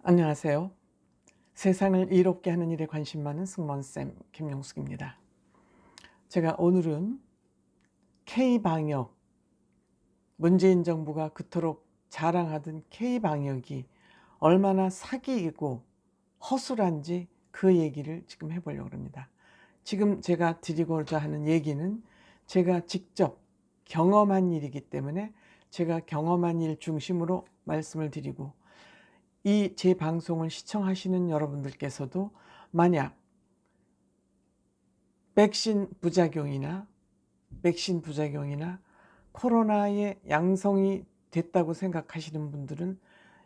안녕하세요. 세상을 이롭게 하는 일에 관심 많은 승무원쌤 김용숙입니다. 제가 오늘은 K방역, 문재인 정부가 그토록 자랑하던 K방역이 얼마나 사기이고 허술한지 그 얘기를 지금 해보려고 합니다. 지금 제가 드리고자 하는 얘기는 제가 직접 경험한 일이기 때문에 제가 경험한 일 중심으로 말씀을 드리고, 이 제 방송을 시청하시는 여러분들께서도 만약 백신 부작용이나 코로나에 양성이 됐다고 생각하시는 분들은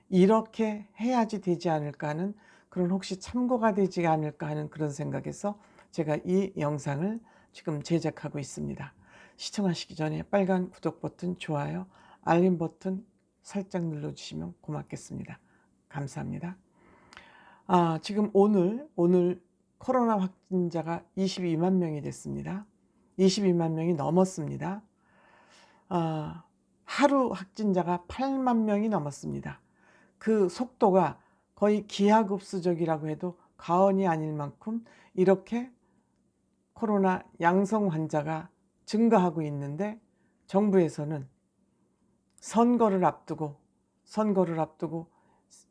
이렇게 해야지 되지 않을까 하는, 그런 혹시 참고가 되지 않을까 하는 그런 생각에서 제가 이 영상을 지금 제작하고 있습니다. 시청하시기 전에 빨간 구독 버튼, 좋아요, 알림 버튼 살짝 눌러주시면 고맙겠습니다. 감사합니다. 지금 오늘 코로나 확진자가 22만 명이 됐습니다. 22만 명이 넘었습니다. 하루 확진자가 8만 명이 넘었습니다. 그 속도가 거의 기하급수적이라고 해도 과언이 아닐 만큼 이렇게 코로나 양성 환자가 증가하고 있는데, 정부에서는 선거를 앞두고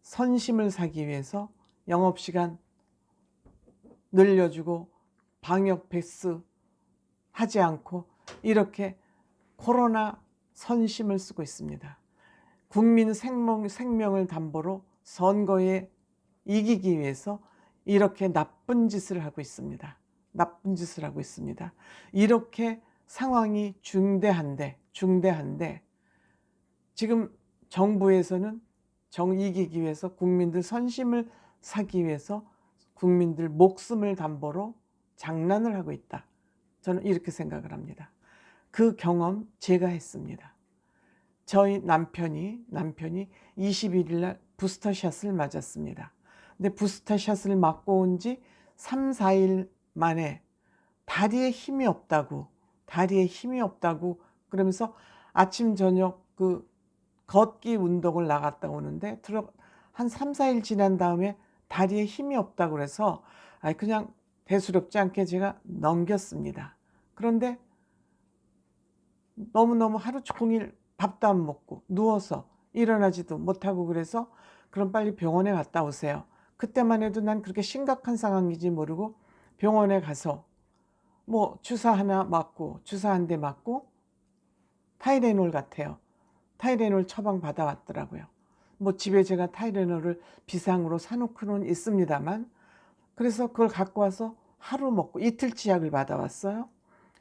선심을 사기 위해서 영업시간 늘려주고 방역 패스 하지 않고 이렇게 코로나 선심을 쓰고 있습니다. 국민 생명을 담보로 선거에 이기기 위해서 이렇게 나쁜 짓을 하고 있습니다. 이렇게 상황이 중대한데 지금 정부에서는 이기기 위해서 국민들 선심을 사기 위해서 국민들 목숨을 담보로 장난을 하고 있다. 저는 이렇게 생각을 합니다. 그 경험 제가 했습니다. 저희 남편이 21일 날 부스터샷을 맞았습니다. 근데 부스터샷을 맞고 온 지 3, 4일 만에 다리에 힘이 없다고 그러면서 아침 저녁 걷기 운동을 나갔다 오는데 한 3, 4일 지난 다음에 다리에 힘이 없다고 그래서 그냥 대수롭지 않게 제가 넘겼습니다. 그런데 너무너무 하루 종일 밥도 안 먹고 누워서 일어나지도 못하고 그래서 그럼 빨리 병원에 갔다 오세요. 그때만 해도 난 그렇게 심각한 상황인지 모르고 병원에 가서 주사 한 대 맞고 타이레놀 같아요. 타이레놀 처방 받아왔더라고요. 집에 제가 타이레놀을 비상으로 사놓고는 있습니다만, 그래서 그걸 갖고 와서 하루 먹고 이틀치 약을 받아왔어요.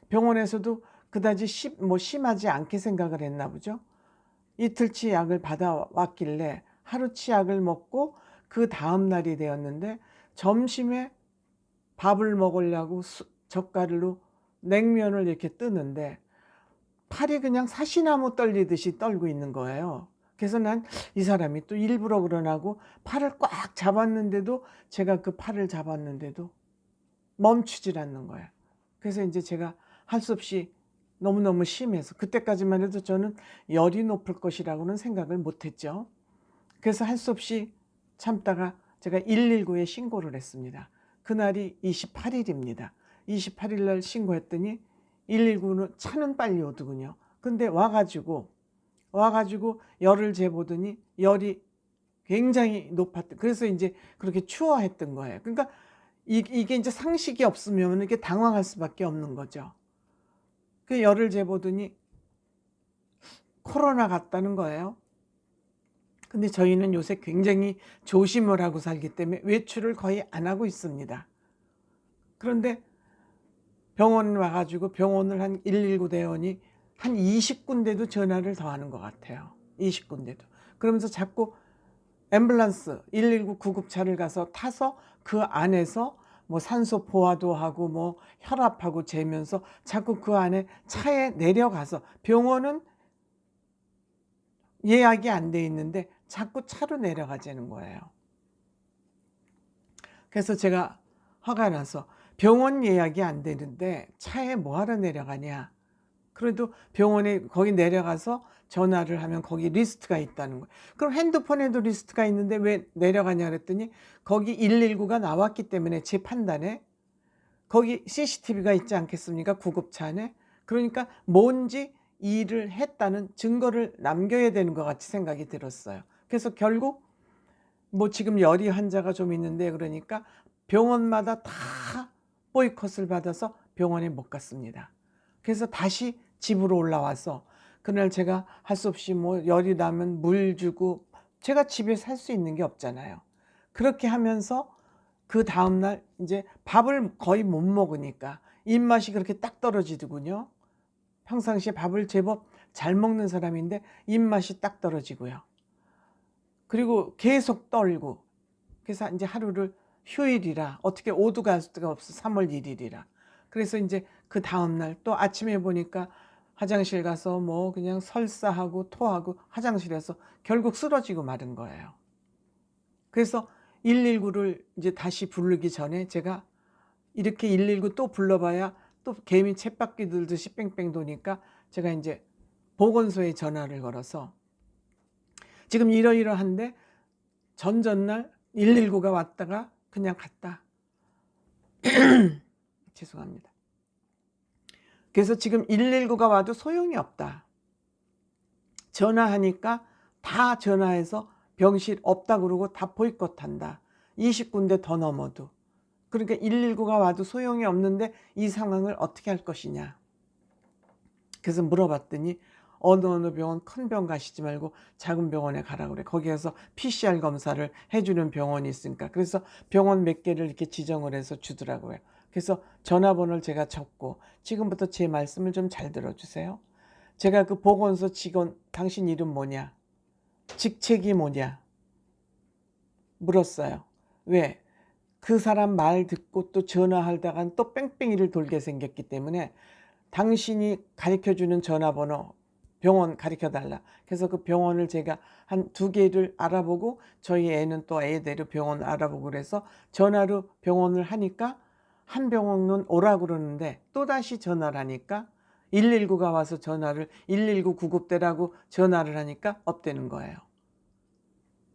병원에서도 그다지 심하지 않게 생각을 했나 보죠. 이틀치 약을 받아왔길래 하루치 약을 먹고 그 다음 날이 되었는데, 점심에 밥을 먹으려고 젓가락으로 냉면을 이렇게 뜨는데 팔이 그냥 사시나무 떨리듯이 떨고 있는 거예요. 그래서 난 이 사람이 또 일부러 그러나고 팔을 꽉 잡았는데도, 제가 그 팔을 잡았는데도 멈추질 않는 거예요. 그래서 이제 제가 할 수 없이 너무너무 심해서, 그때까지만 해도 저는 열이 높을 것이라고는 생각을 못했죠. 그래서 할 수 없이 참다가 제가 119에 신고를 했습니다. 그날이 28일입니다. 28일 날 신고했더니 119는 차는 빨리 오더군요. 근데 와가지고 열을 재보더니 열이 굉장히 높았대. 그래서 이제 그렇게 추워했던 거예요. 그러니까 이게 이제 상식이 없으면 이렇게 당황할 수밖에 없는 거죠. 그 열을 재보더니 코로나 같다는 거예요. 근데 저희는 요새 굉장히 조심을 하고 살기 때문에 외출을 거의 안 하고 있습니다. 그런데 병원 와가지고 병원을 한 119 대원이 한 20군데도 전화를 더 하는 것 같아요. 20군데도. 그러면서 자꾸 앰뷸런스 119 구급차를 가서 타서 그 안에서 산소 포화도 하고 혈압하고 재면서 자꾸 그 안에 차에 내려가서, 병원은 예약이 안 돼 있는데 자꾸 차로 내려가자는 거예요. 그래서 제가 화가 나서 병원 예약이 안 되는데 차에 뭐하러 내려가냐. 그래도 병원에 거기 내려가서 전화를 하면 거기 리스트가 있다는 거예요. 그럼 핸드폰에도 리스트가 있는데 왜 내려가냐 그랬더니 거기 119가 나왔기 때문에 제 판단에 거기 CCTV가 있지 않겠습니까? 구급차 안에. 그러니까 뭔지 일을 했다는 증거를 남겨야 되는 것 같이 생각이 들었어요. 그래서 결국 뭐 지금 열이 환자가 좀 있는데 그러니까 병원마다 다 보이콧을 받아서 병원에 못 갔습니다. 그래서 다시 집으로 올라와서 그날 제가 할 수 없이 뭐 열이 나면 물 주고 제가 집에 살 수 있는 게 없잖아요. 그렇게 하면서 그 다음날 이제 밥을 거의 못 먹으니까 입맛이 그렇게 딱 떨어지더군요. 평상시에 밥을 제법 잘 먹는 사람인데 입맛이 딱 떨어지고요. 그리고 계속 떨고 그래서 이제 하루를 휴일이라 어떻게 오도 갈 수가 없어 3월 1일이라. 그래서 이제 그 다음날 또 아침에 보니까 화장실 가서 뭐 그냥 설사하고 토하고 화장실에서 결국 쓰러지고 마른 거예요. 그래서 119를 이제 다시 부르기 전에 제가 이렇게 119 또 불러봐야 또 개미 쳇바퀴 돌듯이 뺑뺑 도니까 제가 이제 보건소에 전화를 걸어서 지금 이러이러한데 전전날 119가 왔다가 그냥 갔다. 죄송합니다. 그래서 지금 119가 와도 소용이 없다. 전화하니까 다 전화해서 병실 없다 그러고 다 보이콧한다. 20군데 더 넘어도. 그러니까 119가 와도 소용이 없는데 이 상황을 어떻게 할 것이냐. 그래서 물어봤더니 어느 병원 큰 병 가시지 말고 작은 병원에 가라고 그래. 거기에서 PCR 검사를 해주는 병원이 있으니까. 그래서 병원 몇 개를 이렇게 지정을 해서 주더라고요. 그래서 전화번호를 제가 적고 지금부터 제 말씀을 좀 잘 들어주세요. 제가 그 보건소 직원 당신 이름 뭐냐? 직책이 뭐냐? 물었어요. 왜? 그 사람 말 듣고 또 전화하다간 또 뺑뺑이를 돌게 생겼기 때문에 당신이 가르쳐주는 전화번호 병원 가르쳐달라. 그래서 그 병원을 제가 한 2개를 알아보고 저희 애는 또 애대로 병원 알아보고 그래서 전화로 병원을 하니까 한 병원은 오라고 그러는데 또다시 전화를 하니까 119가 와서 전화를 119 구급대라고 전화를 하니까 없대는 거예요.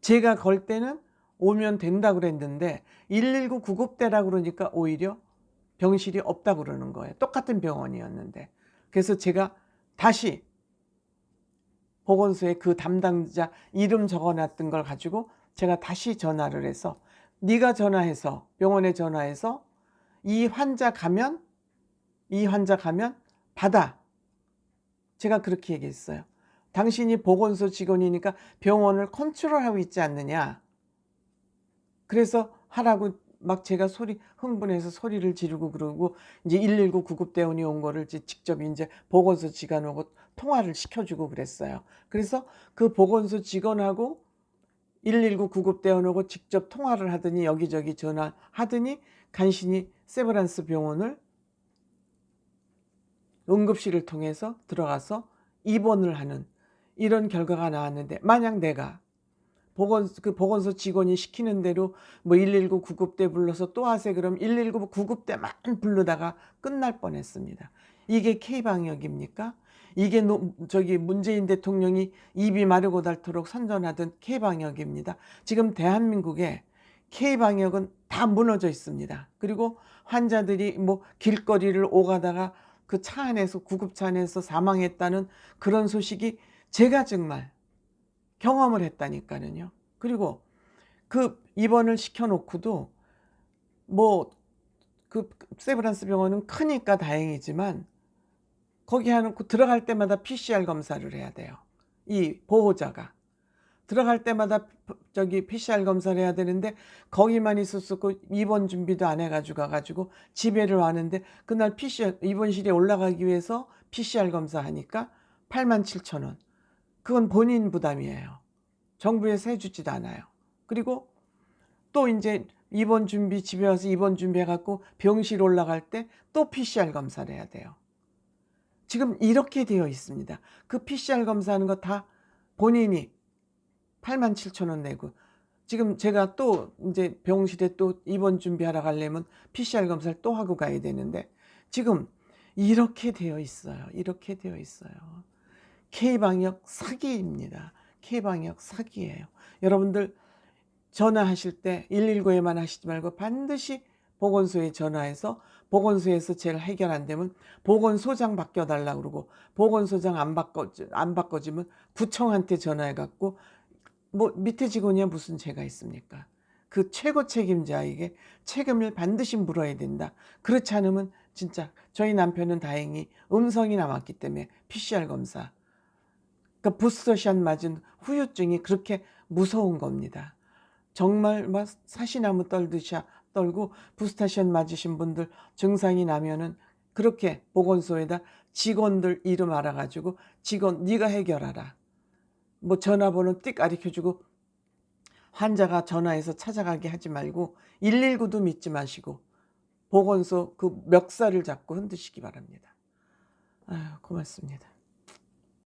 제가 걸 때는 오면 된다고 그랬는데 119 구급대라고 그러니까 오히려 병실이 없다고 그러는 거예요. 똑같은 병원이었는데. 그래서 제가 다시 보건소에 그 담당자 이름 적어놨던 걸 가지고 제가 다시 전화를 해서 네가 전화해서 병원에 전화해서 이 환자 가면 받아. 제가 그렇게 얘기했어요. 당신이 보건소 직원이니까 병원을 컨트롤하고 있지 않느냐. 그래서 하라고 막 제가 흥분해서 소리를 지르고 그러고 이제 119 구급대원이 온 거를 직접 이제 보건소 직원하고 통화를 시켜주고 그랬어요. 그래서 그 보건소 직원하고 119 구급대원하고 직접 통화를 하더니 여기저기 전화하더니 간신히 세브란스 병원을 응급실을 통해서 들어가서 입원을 하는 이런 결과가 나왔는데 만약 내가 보건소 직원이 시키는 대로 뭐 119 구급대 불러서 또 하세요. 그럼 119 구급대만 부르다가 끝날 뻔했습니다. 이게 K방역입니까? 이게 문재인 대통령이 입이 마르고 닳도록 선전하던 K방역입니다. 지금 대한민국에 K방역은 다 무너져 있습니다. 그리고 환자들이 뭐 길거리를 오가다가 그 차 안에서 구급차 안에서 사망했다는 그런 소식이 제가 정말 경험을 했다니까요. 그리고 그 입원을 시켜놓고도 뭐 그 세브란스 병원은 크니까 다행이지만 거기 해놓고 들어갈 때마다 PCR 검사를 해야 돼요. 이 보호자가 들어갈 때마다 PCR 검사를 해야 되는데 거기만 있었고 입원 준비도 안 해가지고 가가지고 집에를 왔는데 그날 입원실에 올라가기 위해서 PCR 검사하니까 87,000원. 그건 본인 부담이에요. 정부에서 해주지도 않아요. 그리고 또 이제 입원 준비 집에 와서 입원 준비해갖고 병실 올라갈 때 또 PCR 검사를 해야 돼요. 지금 이렇게 되어 있습니다. 그 PCR 검사하는 거 다 본인이 87,000원 내고 지금 제가 또 이제 병실에 또 입원 준비하러 가려면 PCR 검사를 또 하고 가야 되는데 지금 이렇게 되어 있어요. 이렇게 되어 있어요. K방역 사기입니다. K방역 사기예요. 여러분들 전화하실 때 119에만 하시지 말고 반드시 보건소에 전화해서 보건소에서 제일 해결 안 되면 보건소장 바꿔달라고 그러고 보건소장 안 바꿔주면 구청한테 전화해 갖고 뭐 밑에 직원이야 무슨 죄가 있습니까? 그 최고 책임자에게 책임을 반드시 물어야 된다. 그렇지 않으면 진짜 저희 남편은 다행히 음성이 남았기 때문에 PCR 검사. 그러니까 부스터샷 맞은 후유증이 그렇게 무서운 겁니다. 정말 막 사시나무 떨듯이 떨고 부스터샷 맞으신 분들 증상이 나면은 그렇게 보건소에다 직원들 이름 알아가지고 직원 네가 해결하라. 뭐 전화번호 띡 가르쳐주고 환자가 전화해서 찾아가게 하지 말고 119도 믿지 마시고 보건소 그 멱살을 잡고 흔드시기 바랍니다. 아유, 고맙습니다.